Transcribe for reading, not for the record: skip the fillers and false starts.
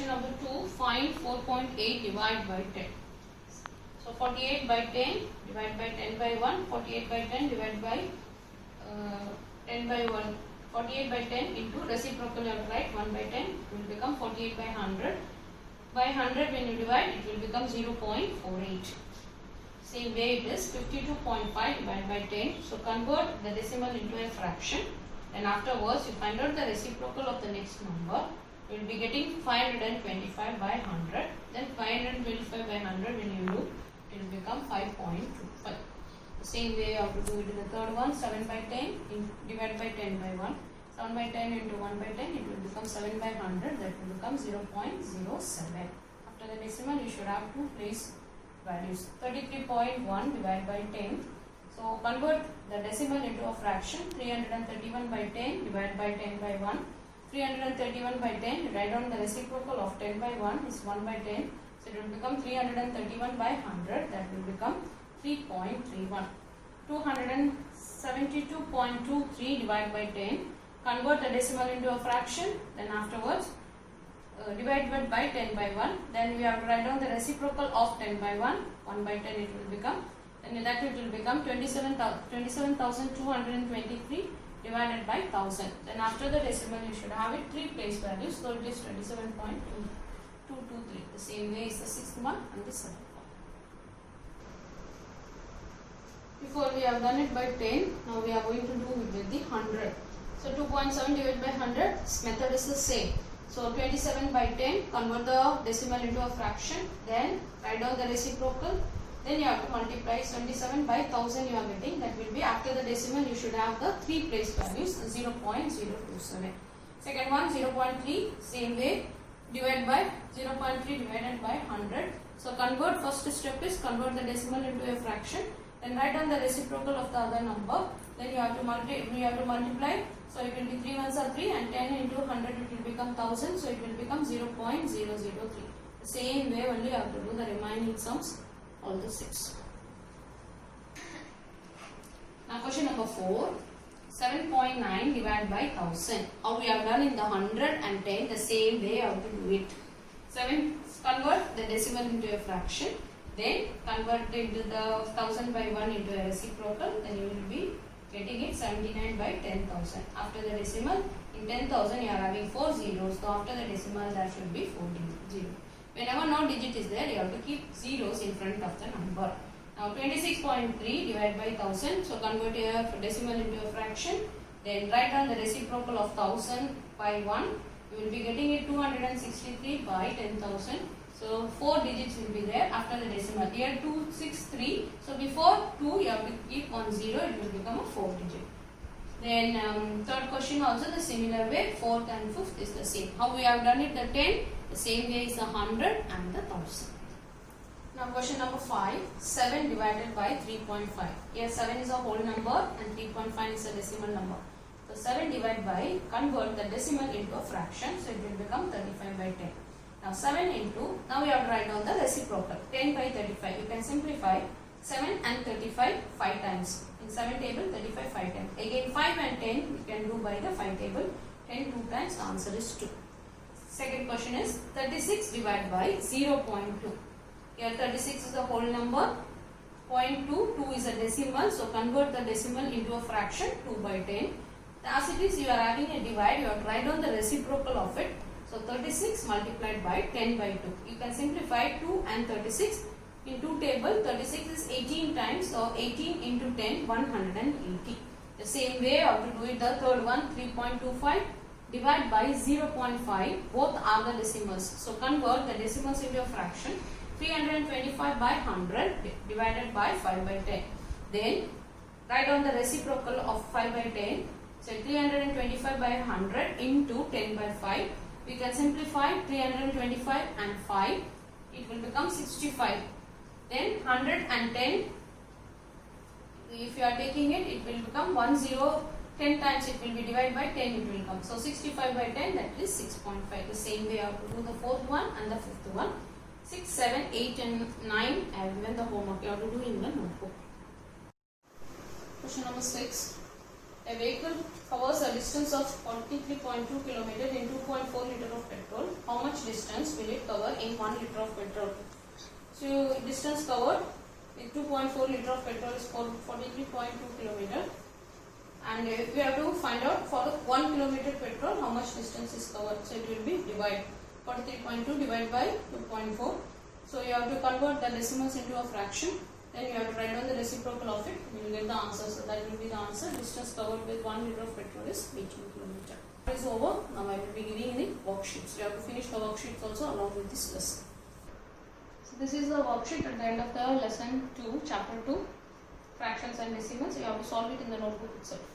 question number 2. Find 4.8 divided by 10. So 48 by 10 divided by 10 by 1. 48 by 10 divided by 10 by 1. 48 by 10 into reciprocal of right 1 by 10 will become 48 by 100. By 100 when you divide it will become 0.48. Same way it is 52.5 divided by 10. So convert the decimal into a fraction. And afterwards you find out the reciprocal of the next number. You will be getting 525 by 100. Then 525 by 100 when you do, it will become 5.25. The same way you have to do it in the third one. 7 by 10 divided by 10 by 1. 7 by 10 into 1 by 10, it will become 7 by 100. That will become 0.07. After the decimal, you should have to place values. 33.1 divided by 10. So convert the decimal into a fraction. 331 by 10 divided by 10 by 1. 331 by 10, write down the reciprocal of 10 by 1 is 1 by 10. So it will become 331 by 100. That will become 3.31. 272.23 divided by 10. Convert the decimal into a fraction. Then afterwards divide by 10 by 1. Then we have to write down the reciprocal of 10 by 1. 1 by 10 it will become. And that it will become 27,223 divided by 1000. Then after the decimal you should have it 3 place values. So it is 27.223. The same way is the 6th one and the 7th one. Before we have done it by 10, now we are going to do it with the 100. So 2.7 divided by 100, this method is the same. So 27 by 10, convert the decimal into a fraction, then write down the reciprocal, then you have to multiply 27 by 1000 you are getting. That will be after the decimal you should have the 3 place values 0.027. Second one 0.3, same way, divide by 0.3 divided by 100. So convert, first step is convert the decimal into a fraction. Then write down the reciprocal of the other number. Then you have to multiply. So it will be 3 ones are 3 and 10 into 100 it will become 1000. So it will become 0.003. The same way only you have to do the remaining sums, all the 6. Now question number 4. 7.9 divided by 1000. How we have done in the 110, the same way you have to do it. 7, convert the decimal into a fraction. Then convert into the 1000 by 1 into a reciprocal. Then you will be getting it 79 by 10,000. After the decimal, in 10,000 you are having 4 zeros. So after the decimal there should be 4 zeros. Whenever no digit is there, you have to keep zeros in front of the number. Now 26.3 divided by 1000. So convert your decimal into a fraction. Then write down the reciprocal of 1000 by 1. You will be getting it 263 by 10,000. So 4 digits will be there after the decimal. Here 263. So before 2 you have to keep on 0. It will become a 4 digit. Then third question also the similar way. 4th and 5th is the same. How we have done it, the 10. The same way is the 100 and the 1000. Now question number 5. 7 divided by 3.5. Here 7 is a whole number and 3.5 is a decimal number. So 7 divided by, convert the decimal into a fraction. So it will become 35 by 10. Now 7 into, now we have to write down the reciprocal. 10 by 35. You can simplify 7 and 35 5 times. In 7 table 35 5 times. Again 5 and 10 you can do by the 5 table. 10 2 times, the answer is 2. Second question is 36 divided by 0.2. Here 36 is a whole number. 0.2, 2 is a decimal. So convert the decimal into a fraction 2 by 10. As it is you are having a divide, you have to write down the reciprocal of it. So 36 multiplied by 10 by 2. You can simplify 2 and 36. In 2 table 36 is 18 times. So 18 into 10, 180. The same way you have to do it the third one, 3.25. Divide by 0.5. Both are the decimals. So convert the decimals into a fraction. 325 by 100 divided by 5 by 10. Then write down the reciprocal of 5 by 10. So 325 by 100 into 10 by 5. We can simplify 325 and 5. It will become 65. Then 110. If you are taking it, it will become 10 times it will be divided by 10 it will come. So 65 by 10, that is 6.5. The same way you have to do the 4th one and the 5th one. 6, 7, 8 and 9 I have given the homework. You have to do in the notebook. Question number 6. A vehicle covers a distance of 43.2 km in 2.4 liter of petrol. How much distance will it cover in 1 liter of petrol? So distance covered with 2.4 liter of petrol is 43.2 kilometer. And if we have to find out for the 1 kilometer petrol how much distance is covered, so it will be divide 43.2 divided by 2.4. So you have to convert the decimals into a fraction. Then you have to write down the reciprocal of it. You will get the answer. So that will be the answer. Distance covered with 1 liter of petrol is 18 kilometer. That is over. Now I will be giving the worksheets. You have to finish the worksheets also along with this lesson. So this is the worksheet at the end of the lesson 2, chapter 2, fractions and decimals. You have to solve it in the notebook itself.